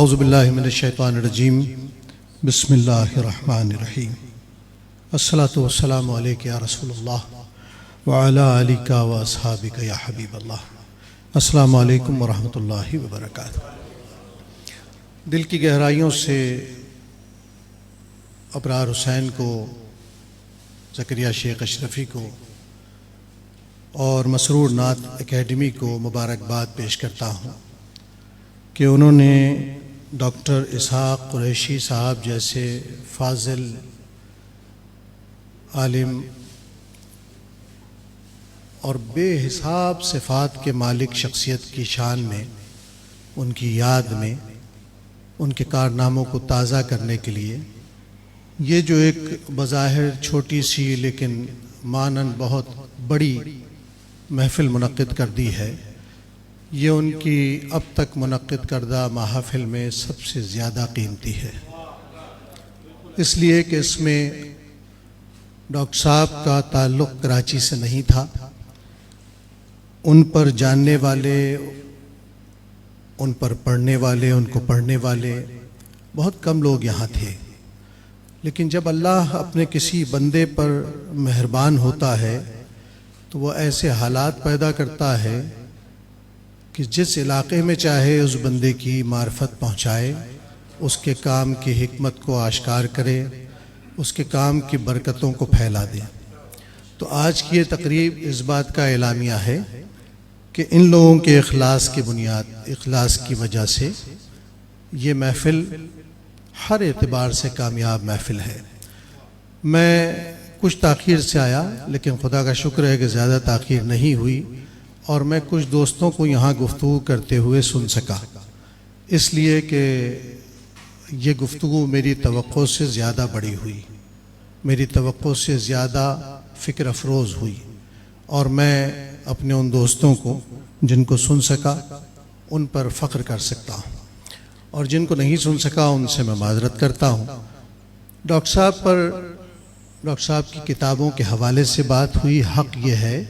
اعوذ باللہ من الشیطان الرجیم بسم اللہ الرحمن الرحیم الصلاۃ والسلام علیک یا رسول اللہ وعلی آلک و اصحابک یا حبیب اللہ۔ السلام علیکم ورحمۃ اللہ وبرکاتہ۔ دل کی گہرائیوں سے ابرار حسین کو، زکریا شیخ اشرفی کو اور مسرور نعت اکیڈمی کو مبارکباد پیش کرتا ہوں کہ انہوں نے ڈاکٹر اسحاق قریشی صاحب جیسے فاضل عالم اور بے حساب صفات کے مالک شخصیت کی شان میں، ان کی یاد میں، ان کے کارناموں کو تازہ کرنے کے لیے یہ جو ایک بظاہر چھوٹی سی لیکن مانن بہت بڑی محفل منعقد کر دی ہے، یہ ان کی اب تک منعقد کردہ محافل میں سب سے زیادہ قیمتی ہے، اس لیے کہ اس میں ڈاکٹر صاحب کا تعلق کراچی سے نہیں تھا۔ ان پر جاننے والے، ان پر پڑھنے والے، ان کو پڑھنے والے بہت کم لوگ یہاں تھے، لیکن جب اللہ اپنے کسی بندے پر مہربان ہوتا ہے تو وہ ایسے حالات پیدا کرتا ہے کہ جس علاقے میں چاہے اس بندے کی معرفت پہنچائے، اس کے کام کی حکمت کو آشکار کرے، اس کے کام کی برکتوں کو پھیلا دے۔ تو آج کی یہ تقریب اس بات کا اعلامیہ ہے کہ ان لوگوں کے اخلاص کی بنیاد، اخلاص کی وجہ سے یہ محفل ہر اعتبار سے کامیاب محفل ہے۔ میں کچھ تاخیر سے آیا، لیکن خدا کا شکر ہے کہ زیادہ تاخیر نہیں ہوئی اور میں کچھ دوستوں کو یہاں گفتگو کرتے ہوئے سن سکا، اس لیے کہ یہ گفتگو میری توقع سے زیادہ بڑی ہوئی، میری توقع سے زیادہ فکر افروز ہوئی، اور میں اپنے ان دوستوں کو جن کو سن سکا ان پر فخر کر سکتا ہوں، اور جن کو نہیں سن سکا ان سے میں معذرت کرتا ہوں۔ ڈاکٹر صاحب کی کتابوں کے حوالے سے بات ہوئی۔ حق یہ ہے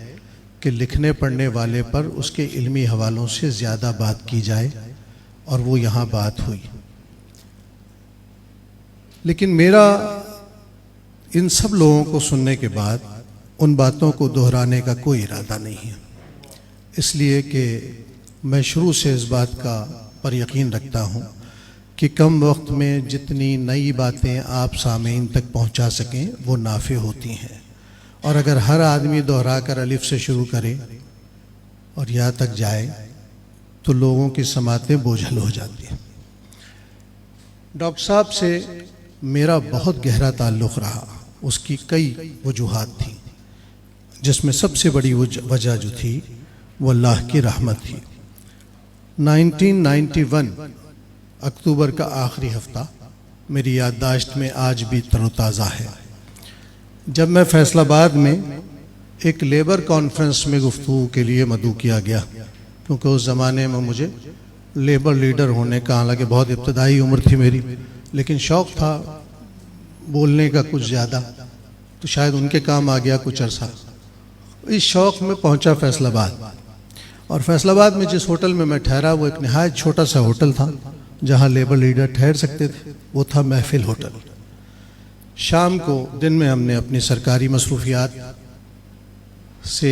کہ لکھنے پڑھنے والے پر اس کے علمی حوالوں سے زیادہ بات کی جائے، اور وہ یہاں بات ہوئی، لیکن میرا ان سب لوگوں کو سننے کے بعد ان باتوں کو دہرانے کا کوئی ارادہ نہیں ہے، اس لیے کہ میں شروع سے اس بات کا پر یقین رکھتا ہوں کہ کم وقت میں جتنی نئی باتیں آپ سامعین تک پہنچا سکیں وہ نافع ہوتی ہیں، اور اگر ہر آدمی دہرا کر الف سے شروع کرے اور یہاں تک جائے تو لوگوں کی سماعتیں بوجھل ہو جاتی ہیں۔ ڈاکٹر صاحب سے میرا بہت گہرا تعلق رہا، اس کی کئی وجوہات تھیں، جس میں سب سے بڑی وجہ جو تھی وہ اللہ کی رحمت تھی۔ 1991 اکتوبر کا آخری ہفتہ میری یادداشت میں آج بھی تر و تازہ ہے، جب میں فیصل آباد میں ایک لیبر کانفرنس میں گفتگو کے لیے مدعو کیا گیا، کیونکہ اس زمانے میں مجھے لیبر لیڈر ہونے کا، حالانکہ بہت ابتدائی عمر تھی میری، لیکن شوق تھا بولنے کا کچھ زیادہ، تو شاید ان کے کام آ گیا کچھ عرصہ۔ اس شوق میں پہنچا فیصل آباد، اور فیصل آباد میں جس ہوٹل میں میں ٹھہرا وہ ایک نہایت چھوٹا سا ہوٹل تھا جہاں لیبر لیڈر ٹھہر سکتے تھے، وہ تھا محفل ہوٹل۔ شام کو، دن میں ہم نے اپنی سرکاری مصروفیات سے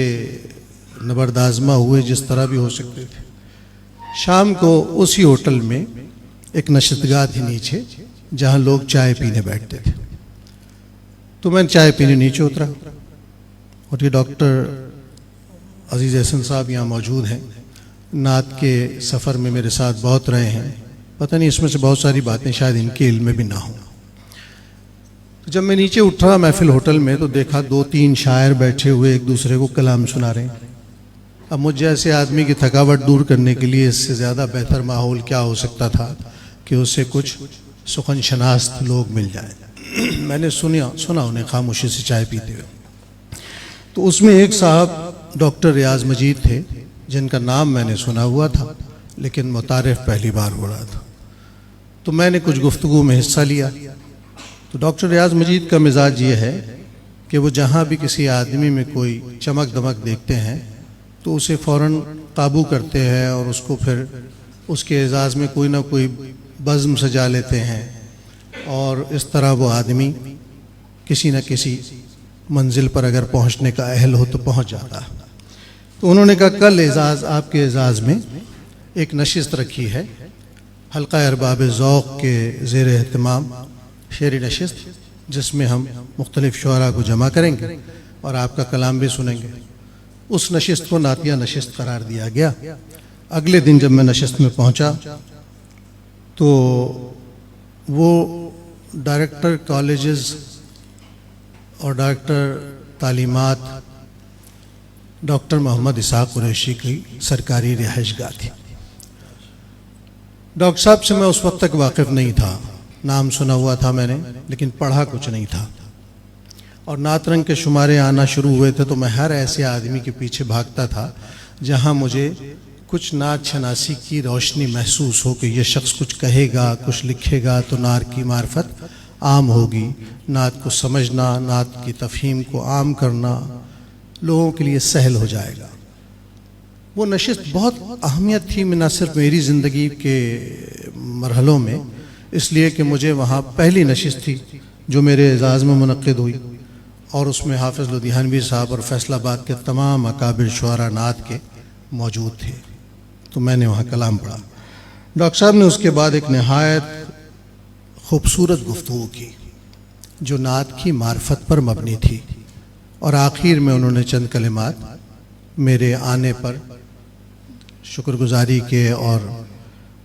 نبردآزما ہوئے جس طرح بھی ہو سکتے تھے، شام کو اسی ہوٹل میں ایک نشستگاہ تھی نیچے جہاں لوگ چائے پینے بیٹھتے تھے، تو میں چائے پینے نیچے اترا، اور یہ ڈاکٹر عزیز احسن صاحب یہاں موجود ہیں، نعت کے سفر میں میرے ساتھ بہت رہے ہیں، پتہ نہیں اس میں سے بہت ساری باتیں شاید ان کے علم میں بھی نہ ہوں۔ جب میں نیچے اٹھا محفل ہوٹل میں تو دیکھا 2-3 شاعر بیٹھے ہوئے ایک دوسرے کو کلام سنا رہے ہیں۔ اب مجھ جیسے آدمی کی تھکاوٹ دور کرنے کے لیے اس سے زیادہ بہتر ماحول کیا ہو سکتا تھا کہ اس سے کچھ سخن شناس لوگ مل جائیں۔ میں نے سنا انہیں خاموشی سے چائے پیتے ہوئے، تو اس میں ایک صاحب ڈاکٹر ریاض مجید تھے، جن کا نام میں نے سنا ہوا تھا لیکن متعارف پہلی بار ہو رہا تھا، تو میں نے کچھ گفتگو میں حصہ لیا۔ تو ڈاکٹر ریاض مجید کا مزاج یہ ہے کہ وہ جہاں بھی کسی آدمی میں کوئی چمک دمک دیکھتے ہیں تو اسے فوراً قابو کرتے ہیں اور اس کو پھر اس کے اعزاز میں کوئی نہ کوئی بزم سجا لیتے ہیں اور اس طرح وہ آدمی کسی نہ کسی منزل پر اگر پہنچنے کا اہل ہو تو پہنچ جاتا ہے۔ تو انہوں نے کہا کل اعزاز آپ کے اعزاز میں ایک نشست رکھی ہے، حلقہ ارباب ذوق کے زیر اہتمام شعری نشست، جس میں ہم مختلف شعراء کو جمع کریں گے اور آپ کا کلام بھی سنیں گے۔ اس نشست کو نعتیہ نشست قرار دیا گیا۔ اگلے دن جب میں نشست میں پہنچا تو وہ ڈائریکٹر کالجز اور ڈائریکٹر تعلیمات ڈاکٹر محمد اسحاق قریشی کی سرکاری رہائش گاہ تھی۔ ڈاکٹر صاحب سے میں اس وقت تک واقف نہیں تھا، نام سنا ہوا تھا میں نے، لیکن پڑھا کچھ نہیں تھا، اور نعت رنگ کے شمارے آنا شروع ہوئے تھے تو میں ہر ایسے آدمی کے پیچھے بھاگتا تھا جہاں مجھے کچھ نعت شناسی کی روشنی محسوس ہو کہ یہ شخص کچھ کہے گا، کچھ لکھے گا تو نعت کی معرفت عام ہوگی، نعت کو سمجھنا، نعت کی تفہیم کو عام کرنا لوگوں کے لیے سہل ہو جائے گا۔ وہ نشست بہت اہمیت تھی، نہ صرف میری زندگی کے مرحلوں میں، اس لیے کہ مجھے وہاں پہلی نشست تھی جو میرے اعزاز میں منعقد ہوئی، اور اس میں حافظ لدھیانوی صاحب اور فیصل آباد کے تمام اکابر شعراء نعت کے موجود تھے، تو میں نے وہاں کلام پڑھا۔ ڈاکٹر صاحب نے اس کے بعد ایک نہایت خوبصورت گفتگو کی جو نعت کی معرفت پر مبنی تھی، اور آخر میں انہوں نے چند کلمات میرے آنے پر شکر گزاری کے اور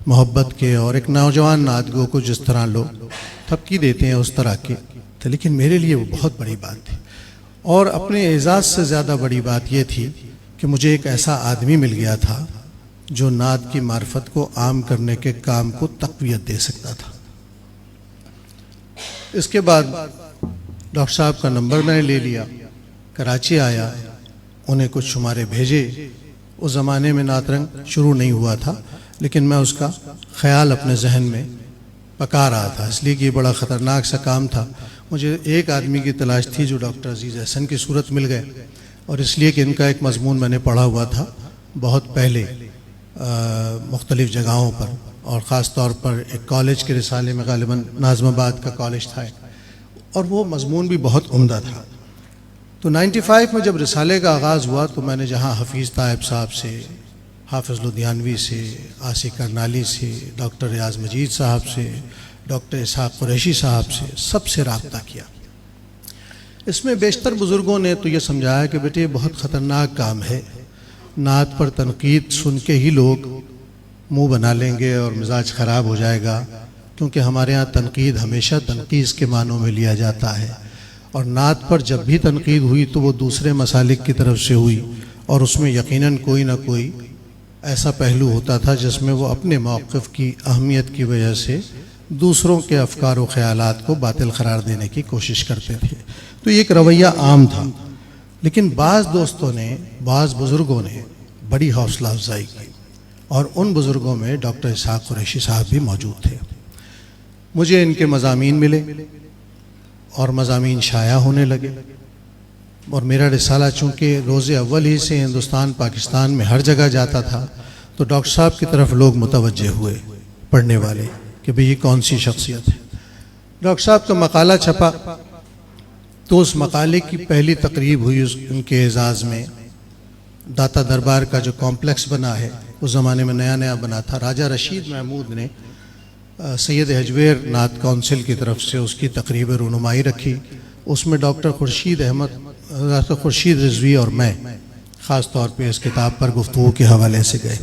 محبت کے، اور ایک نوجوان نعت گو کو جس طرح لوگ تھپکی دیتے ہیں اس طرح کے تھے، لیکن میرے لیے وہ بہت بڑی بات تھی، اور اپنے اعزاز سے زیادہ بڑی بات یہ تھی کہ مجھے ایک ایسا آدمی مل گیا تھا جو نعت کی معرفت کو عام کرنے کے کام کو تقویت دے سکتا تھا۔ اس کے بعد ڈاکٹر صاحب کا نمبر میں نے لے لیا، کراچی آیا، انہیں کچھ شمارے بھیجے۔ اس زمانے میں نعت رنگ شروع نہیں ہوا تھا، لیکن میں اس کا خیال اپنے ذہن میں پکا رہا تھا، اس لیے کہ یہ بڑا خطرناک سا کام تھا۔ مجھے ایک آدمی کی تلاش تھی جو ڈاکٹر عزیز احسن کی صورت مل گئے، اور اس لیے کہ ان کا ایک مضمون میں نے پڑھا ہوا تھا بہت پہلے مختلف جگہوں پر، اور خاص طور پر ایک کالج کے رسالے میں، غالباً ناظم آباد کا کالج تھا، اور وہ مضمون بھی بہت عمدہ تھا۔ تو 95 میں جب رسالے کا آغاز ہوا تو میں نے جہاں حفیظ طائب صاحب سے، حافظ لدھیانوی سے، آسی کرنالی سے، ڈاکٹر ریاض مجید صاحب سے، ڈاکٹر اسحاق قریشی صاحب سے، سب سے رابطہ کیا۔ اس میں بیشتر بزرگوں نے تو یہ سمجھایا کہ بیٹے یہ بہت خطرناک کام ہے، نعت پر تنقید سن کے ہی لوگ منہ بنا لیں گے اور مزاج خراب ہو جائے گا، کیونکہ ہمارے ہاں تنقید ہمیشہ تنقید کے معنوں میں لیا جاتا ہے، اور نعت پر جب بھی تنقید ہوئی تو وہ دوسرے مسالک کی طرف سے ہوئی، اور اس میں یقیناً کوئی نہ کوئی ایسا پہلو ہوتا تھا جس میں وہ اپنے موقف کی اہمیت کی وجہ سے دوسروں کے افکار و خیالات کو باطل قرار دینے کی کوشش کرتے تھے۔ تو یہ ایک رویہ عام تھا، لیکن بعض دوستوں نے، بعض بزرگوں نے بڑی حوصلہ افزائی کی، اور ان بزرگوں میں ڈاکٹر اسحاق قریشی صاحب بھی موجود تھے۔ مجھے ان کے مضامین ملے اور مضامین شائع ہونے لگے، اور میرا رسالہ چونکہ روز اول ہی سے ہندوستان پاکستان میں ہر جگہ جاتا تھا تو ڈاکٹر صاحب کی طرف لوگ متوجہ ہوئے، پڑھنے والے، کہ بھئی یہ کون سی شخصیت ہے۔ ڈاکٹر صاحب کا مقالہ چھپا تو اس مقالے کی پہلی تقریب ہوئی ان کے اعزاز میں داتا دربار کا جو کمپلیکس بنا ہے، اس زمانے میں نیا نیا بنا تھا، راجہ رشید محمود نے سید حجویر نعت کونسل کی طرف سے اس کی تقریب رونمائی رکھی۔ اس میں ڈاکٹر خورشید رضوی اور میں خاص طور پہ اس کتاب پر گفتگو کے حوالے سے گئے،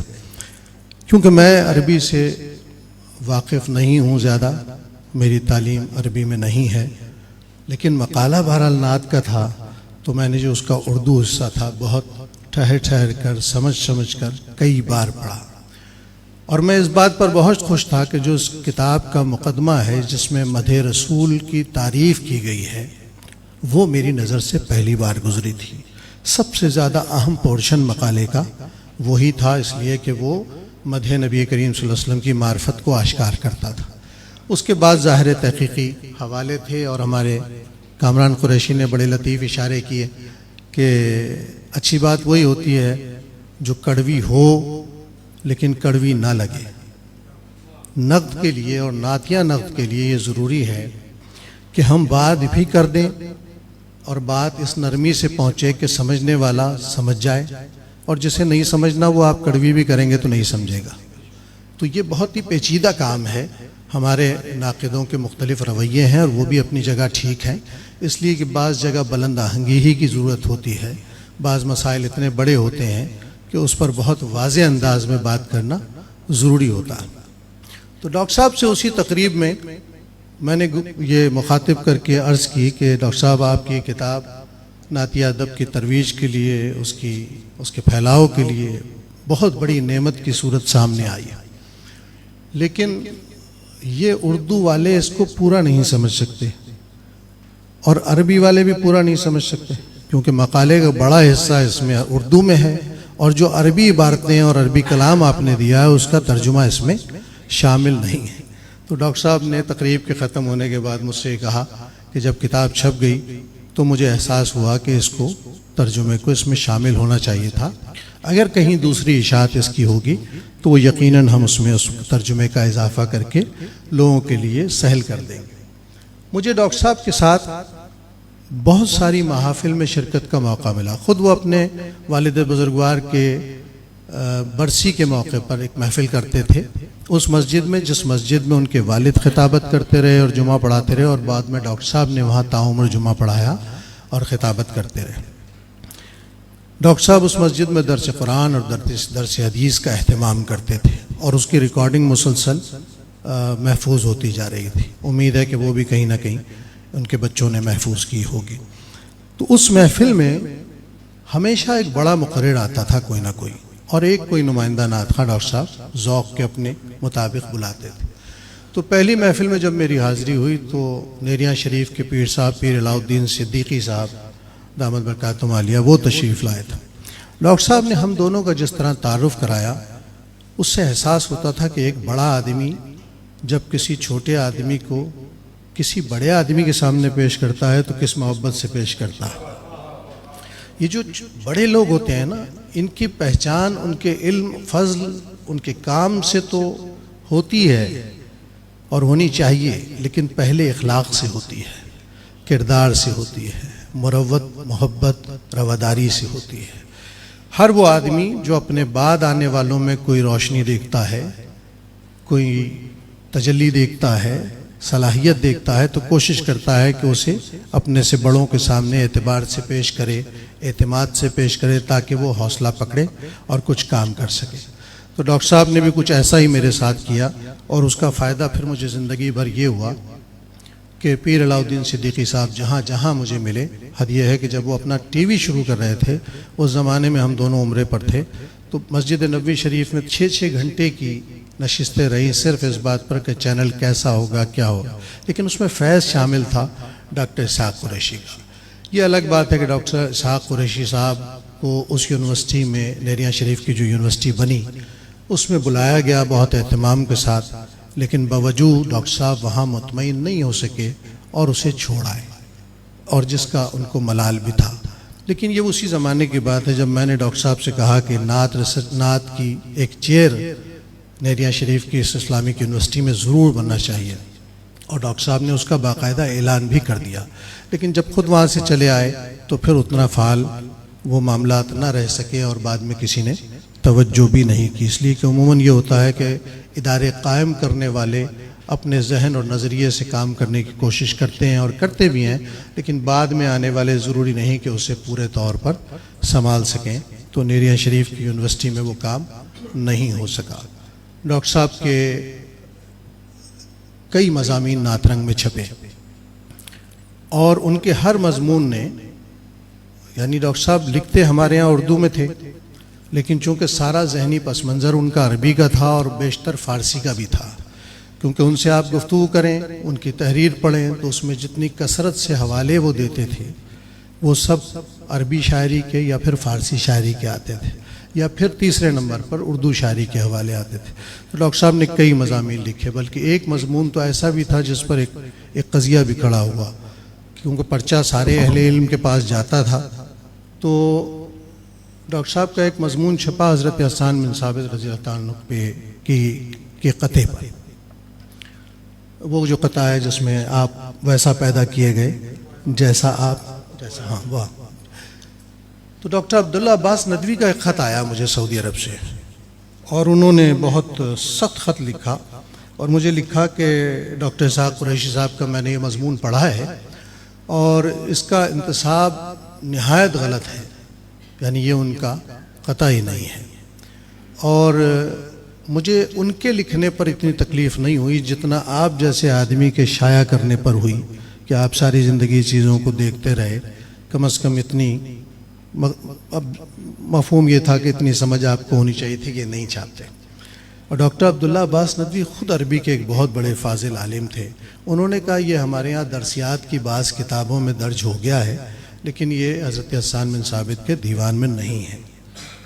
کیونکہ میں عربی سے واقف نہیں ہوں، زیادہ میری تعلیم عربی میں نہیں ہے، لیکن مقالہ بہرحال نعت کا تھا، تو میں نے جو اس کا اردو حصہ تھا بہت ٹھہر کر سمجھ کر کئی بار پڑھا، اور میں اس بات پر بہت خوش تھا کہ جو اس کتاب کا مقدمہ ہے جس میں مدح رسول کی تعریف کی گئی ہے وہ میری نظر سے پہلی بار گزری تھی۔ سب سے زیادہ اہم پورشن مقالے کا وہی تھا، اس لیے کہ وہ مدح نبی کریم صلی اللہ علیہ وسلم کی معرفت کو آشکار کرتا تھا۔ اس کے بعد ظاہر تحقیقی حوالے تھے، اور ہمارے کامران قریشی نے بڑے لطیف اشارے کیے کہ اچھی بات وہی ہوتی ہے جو کڑوی ہو لیکن کڑوی نہ لگے، نقد کے لیے اور نعتیہ نقد کے لیے یہ ضروری ہے کہ ہم بات بھی کر دیں اور بات اس نرمی سے پہنچے کہ سمجھنے والا سمجھ جائے، اور جسے نہیں سمجھنا وہ آپ کڑوی بھی کریں گے تو نہیں سمجھے گا۔ تو یہ بہت ہی پیچیدہ کام ہے۔ ہمارے ناقدوں کے مختلف رویے ہیں اور وہ بھی اپنی جگہ ٹھیک ہیں، اس لیے کہ بعض جگہ بلند آہنگی ہی کی ضرورت ہوتی ہے، بعض مسائل اتنے بڑے ہوتے ہیں کہ اس پر بہت واضح انداز میں بات کرنا ضروری ہوتا ہے۔ تو ڈاکٹر صاحب سے اسی تقریب میں نے یہ مخاطب کر کے عرض کی کہ ڈاکٹر صاحب آپ کی کتاب نعتیہ ادب کی ترویج کے لیے، اس کے پھیلاؤ کے لیے بہت بڑی نعمت کی صورت سامنے آئی ہے، لیکن یہ اردو والے اس کو پورا نہیں سمجھ سکتے اور عربی والے بھی پورا نہیں سمجھ سکتے، کیونکہ مقالے کا بڑا حصہ اس میں اردو میں ہے، اور جو عربی عبارتیں اور عربی کلام آپ نے دیا ہے اس کا ترجمہ اس میں شامل نہیں ہے۔ تو ڈاکٹر صاحب نے تقریب کے ختم ہونے کے بعد مجھ سے کہا کہ جب کتاب چھپ گئی تو مجھے احساس ہوا کہ اس کو ترجمے کو اس میں شامل ہونا چاہیے تھا، اگر کہیں دوسری اشاعت اس کی ہوگی تو وہ یقیناً ہم اس میں اس ترجمے کا اضافہ کر کے لوگوں کے لیے سہل کر دیں گے۔ مجھے ڈاکٹر صاحب کے ساتھ بہت ساری محافل میں شرکت کا موقع ملا، خود وہ اپنے والد بزرگوار کے برسی کے موقع پر ایک محفل کرتے تھے اس مسجد میں، جس مسجد میں ان کے والد خطابت کرتے رہے اور جمعہ پڑھاتے رہے، اور بعد میں ڈاکٹر صاحب نے وہاں تعمر جمعہ پڑھایا اور خطابت کرتے رہے۔ ڈاکٹر صاحب اس مسجد میں درس قرآن اور درس حدیث کا اہتمام کرتے تھے، اور اس کی ریکارڈنگ مسلسل محفوظ ہوتی جا رہی تھی۔ امید ہے کہ وہ بھی کہیں نہ کہیں ان کے بچوں نے محفوظ کی ہوگی۔ تو اس محفل میں ہمیشہ ایک بڑا مقرر آتا تھا کوئی نہ کوئی، اور کوئی نمائندہ نعت خواں ڈاکٹر صاحب ذوق کے اپنے مطابق بلاتے تھے۔ تو پہلی محفل میں جب میری حاضری ہوئی تو نیریاں شریف کے پیر صاحب پیر علاؤ الدین صدیقی صاحب دامت برکاتہم عالیہ وہ تشریف لائے تھے۔ ڈاکٹر صاحب نے ہم دونوں کا جس طرح تعارف کرایا، اس سے احساس ہوتا تھا کہ ایک بڑا آدمی جب کسی چھوٹے آدمی کو کسی بڑے آدمی کے سامنے پیش کرتا ہے تو کس محبت سے پیش کرتا ہے۔ یہ جو بڑے لوگ ہوتے ہیں نا، ان کی پہچان ان کے علم فضل ان کے کام سے تو ہوتی ہے اور ہونی چاہیے، لیکن پہلے اخلاق سے ہوتی ہے، کردار سے ہوتی ہے، مروت محبت رواداری سے ہوتی ہے۔ ہر وہ آدمی جو اپنے بعد آنے والوں میں کوئی روشنی دیکھتا ہے، کوئی تجلی دیکھتا ہے، صلاحیت دیکھتا ہے، تو کوشش کرتا ہے کہ اسے اپنے سے بڑوں کے سامنے اعتبار سے پیش کرے، اعتماد سے پیش کرے، تاکہ وہ حوصلہ پکڑے اور کچھ کام کر سکے۔ تو ڈاکٹر صاحب نے بھی کچھ ایسا ہی میرے ساتھ کیا، اور اس کا فائدہ پھر مجھے زندگی بھر یہ ہوا کہ پیر علاؤ الدین صدیقی صاحب جہاں جہاں مجھے ملے، حد یہ ہے کہ جب وہ اپنا ٹی وی شروع کر رہے تھے، اس زمانے میں ہم دونوں عمرے پر تھے، تو مسجد نبوی شریف میں 6 گھنٹے کی نشستیں رہیں صرف اس بات پر کہ چینل کیسا ہوگا، کیا ہوگا، لیکن اس میں فیض شامل تھا ڈاکٹر اسحاق قریشی کا۔ یہ الگ بات ہے کہ ڈاکٹر اسحاق قریشی صاحب کو اس یونیورسٹی میں، نیریاں شریف کی جو یونیورسٹی بنی، اس میں بلایا گیا بہت اہتمام کے ساتھ، لیکن باوجود ڈاکٹر صاحب وہاں مطمئن نہیں ہو سکے اور اسے چھوڑ آئے، اور جس کا ان کو ملال بھی تھا۔ لیکن یہ اسی زمانے کی بات ہے جب میں نے ڈاکٹر صاحب سے کہا کہ نعت کی ایک چیئر نیریاں شریف کی اس اسلامک یونیورسٹی میں ضرور بننا چاہیے، اور ڈاکٹر صاحب نے اس کا باقاعدہ اعلان بھی کر دیا، لیکن جب خود وہاں سے چلے آئے تو پھر اتنا فعال وہ معاملات نہ رہ سکے، اور بعد میں کسی نے توجہ بھی نہیں کی، اس لیے کہ عموماً یہ ہوتا ہے کہ ادارے قائم کرنے والے اپنے ذہن اور نظریے سے کام کرنے کی کوشش کرتے ہیں اور کرتے بھی ہیں، لیکن بعد میں آنے والے ضروری نہیں کہ اسے پورے طور پر سنبھال سکیں۔ تو نیریاں شریف کی یونیورسٹی میں وہ کام نہیں ہو سکا۔ ڈاکٹر صاحب کے کئی مضامین نعت رنگ میں چھپے، اور ان کے ہر مضمون نے، یعنی ڈاکٹر صاحب لکھتے ہمارے یہاں اردو میں تھے، لیکن چونکہ سارا ذہنی پس منظر ان کا عربی کا تھا اور بیشتر فارسی کا بھی تھا، کیونکہ ان سے آپ گفتگو کریں، ان کی تحریر پڑھیں تو اس میں جتنی کثرت سے حوالے وہ دیتے تھے وہ سب عربی شاعری کے یا پھر فارسی شاعری کے آتے تھے، یا پھر تیسرے نمبر پر اردو شاعری کے حوالے آتے تھے۔ تو ڈاکٹر صاحب نے کئی مضامین لکھے، بلکہ ایک مضمون تو ایسا بھی تھا جس پر ایک قضیہ بھی کھڑا ہوا، کیونکہ پرچہ سارے اہل علم کے پاس جاتا تھا۔ تو ڈاکٹر صاحب کا ایک مضمون چھپا حضرت حسان بن ثابت رضی اللہ عنہ کے قطعے پر، وہ جو قطع ہے جس میں آپ ویسا پیدا کیے گئے جیسا ہاں واہ. تو ڈاکٹر عبداللہ عباس ندوی کا ایک خط آیا مجھے سعودی عرب سے، اور انہوں نے بہت سخت خط لکھا اور مجھے لکھا کہ ڈاکٹر اسحاق قریشی صاحب کا میں نے یہ مضمون پڑھا ہے اور اس کا انتساب نہایت غلط ہے، یعنی یہ ان کا قطع ہی نہیں ہے. اور مجھے ان کے لکھنے پر اتنی تکلیف نہیں ہوئی جتنا آپ جیسے آدمی کے شائع کرنے پر ہوئی کہ آپ ساری زندگی چیزوں کو دیکھتے رہے. کم از کم اتنی اب مفہوم یہ تھا کہ اتنی سمجھ آپ کو ہونی چاہیے تھی کہ نہیں چاہتے. اور ڈاکٹر عبداللہ عباس ندوی خود عربی کے ایک بہت بڑے فاضل عالم تھے. انہوں نے کہا یہ ہمارے ہاں درسیات کی بعض کتابوں میں درج ہو گیا ہے لیکن یہ حضرت حسان بن ثابت کے دیوان میں نہیں ہے.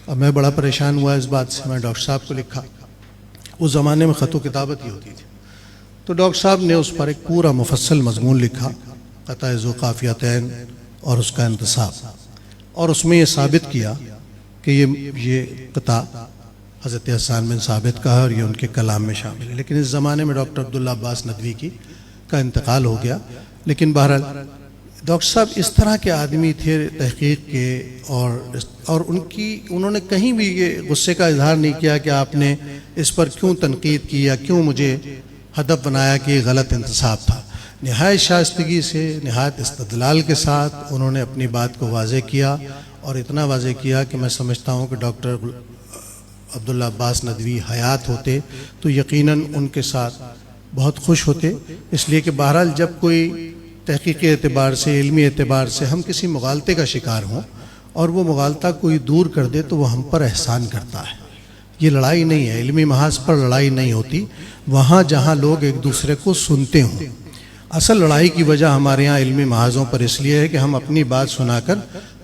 اب میں بڑا پریشان ہوا اس بات سے. میں ڈاکٹر صاحب کو لکھا، اس زمانے میں خط و کتابت ہی ہوتی تھی، تو ڈاکٹر صاحب نے اس پر ایک پورا مفصل مضمون لکھا، قطع ذو قافیتین اور اس کا انتساب، اور اس میں یہ ثابت کیا کہ یہ قطع حضرت حسان بن ثابت کا ہے اور یہ ان کے کلام میں شامل ہے. لیکن اس زمانے میں ڈاکٹر عبداللہ عباس ندوی کا انتقال ہو گیا. لیکن بہرحال ڈاکٹر صاحب اس طرح کے آدمی تھے تحقیق کے، اور انہوں نے کہیں بھی یہ غصے کا اظہار نہیں کیا کہ آپ نے اس پر کیوں تنقید کی یا کیوں مجھے ہدف بنایا کہ یہ غلط انتساب تھا. نہایت شائستگی سے، نہایت استدلال کے ساتھ انہوں نے اپنی بات کو واضح کیا، اور اتنا واضح کیا کہ میں سمجھتا ہوں کہ ڈاکٹر عبداللہ عباس ندوی حیات ہوتے تو یقیناً ان کے ساتھ بہت خوش ہوتے. اس لیے کہ بہرحال جب کوئی تحقیقی اعتبار سے، علمی اعتبار سے ہم کسی مغالطے کا شکار ہوں اور وہ مغالطہ کوئی دور کر دے تو وہ ہم پر احسان کرتا ہے. یہ لڑائی نہیں ہے، علمی محاذ پر لڑائی نہیں ہوتی وہاں جہاں لوگ ایک دوسرے کو سنتے ہوں. اصل لڑائی کی وجہ ہمارے ہاں علمی محاذوں پر اس لیے ہے کہ ہم اپنی بات سنا کر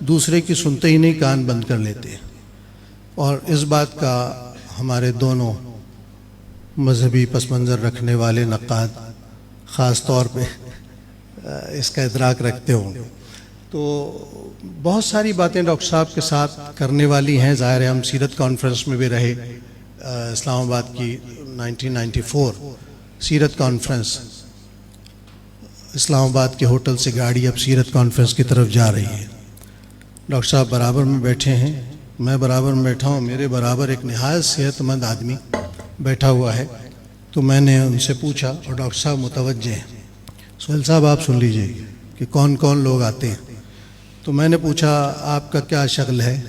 دوسرے کی سنتے ہی نہیں، کان بند کر لیتے. اور اس بات کا ہمارے دونوں مذہبی پس منظر رکھنے والے نقاد خاص طور پہ اس کا ادراک رکھتے ہوں گے. تو بہت ساری باتیں ڈاکٹر صاحب کے ساتھ کرنے والی ہیں. ظاہر ہے ہم سیرت کانفرنس میں بھی رہے، اسلام آباد کی 1994 سیرت کانفرنس. اسلام آباد کے ہوٹل سے گاڑی اب سیرت کانفرنس کی طرف جا رہی ہے. ڈاکٹر صاحب برابر میں بیٹھے ہیں، میں برابر میں بیٹھا ہوں، میرے برابر ایک نہایت صحت مند آدمی بیٹھا ہوا ہے. تو میں نے ان سے پوچھا، اور ڈاکٹر صاحب متوجہ ہیں، سہیل صاحب آپ سن لیجئے کہ کون کون لوگ آتے ہیں. تو میں نے پوچھا آپ کا کیا شغل ہے؟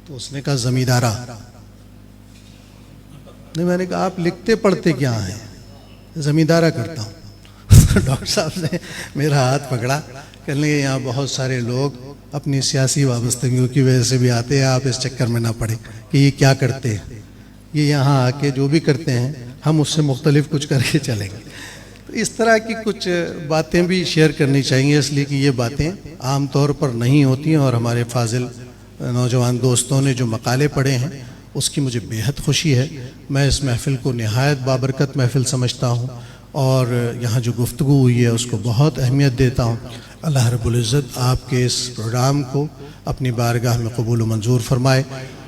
تو اس نے کہا زمیندارہ. نہیں، میں نے کہا آپ لکھتے پڑھتے کیا ہیں؟ زمیندارہ کرتا ہوں. ڈاکٹر صاحب نے میرا ہاتھ پکڑا، کہنے لگے یہاں بہت سارے لوگ اپنی سیاسی وابستگیوں کی وجہ سے بھی آتے ہیں، آپ اس چکر میں نہ پڑیں کہ یہ کیا کرتے ہیں. یہ یہاں آ کے جو بھی کرتے ہیں ہم اس سے مختلف کچھ کر کے چلیں گے. اس طرح کی کچھ باتیں بھی شیئر کرنی چاہیے، اس لیے کہ یہ باتیں عام طور پر نہیں ہوتی ہیں. اور ہمارے فاضل نوجوان دوستوں نے جو مقالے پڑھے ہیں اس کی مجھے بےحد خوشی ہے. میں اس محفل کو نہایت بابرکت محفل سمجھتا ہوں، اور یہاں جو گفتگو ہوئی ہے اس کو بہت اہمیت دیتا ہوں. اللہ رب العزت آپ کے اس پروگرام کو اپنی بارگاہ میں قبول و منظور فرمائے،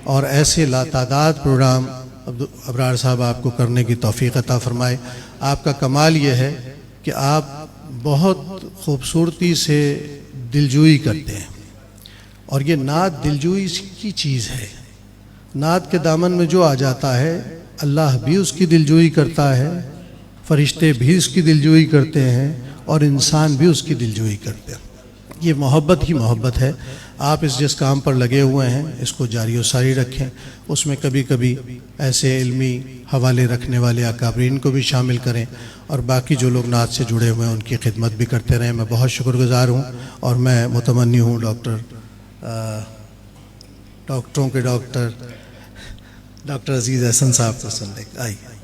اور ایسے لاتعداد پروگرام ابرار صاحب آپ کو کرنے کی توفیق عطا فرمائے. آپ کا کمال یہ ہے کہ آپ بہت خوبصورتی سے دلجوئی کرتے ہیں، اور یہ نعت دلجوئی کی چیز ہے. نعت کے دامن میں جو آ جاتا ہے اللہ بھی اس کی دلجوئی کرتا ہے، فرشتے بھی اس کی دلجوئی کرتے ہیں، اور انسان بھی اس کی دلجوئی کرتے ہیں. یہ محبت ہی محبت ہے. آپ جس کام پر لگے ہوئے ہیں اس کو جاری و ساری رکھیں. اس میں کبھی کبھی ایسے علمی حوالے رکھنے والے اکابرین کو بھی شامل کریں، اور باقی جو لوگ نعت سے جڑے ہوئے ہیں ان کی خدمت بھی کرتے رہیں. میں بہت شکر گزار ہوں، اور میں متمنی ہوں ڈاکٹروں کے ڈاکٹر عزیز احسن صاحب کو سننے. آئیے.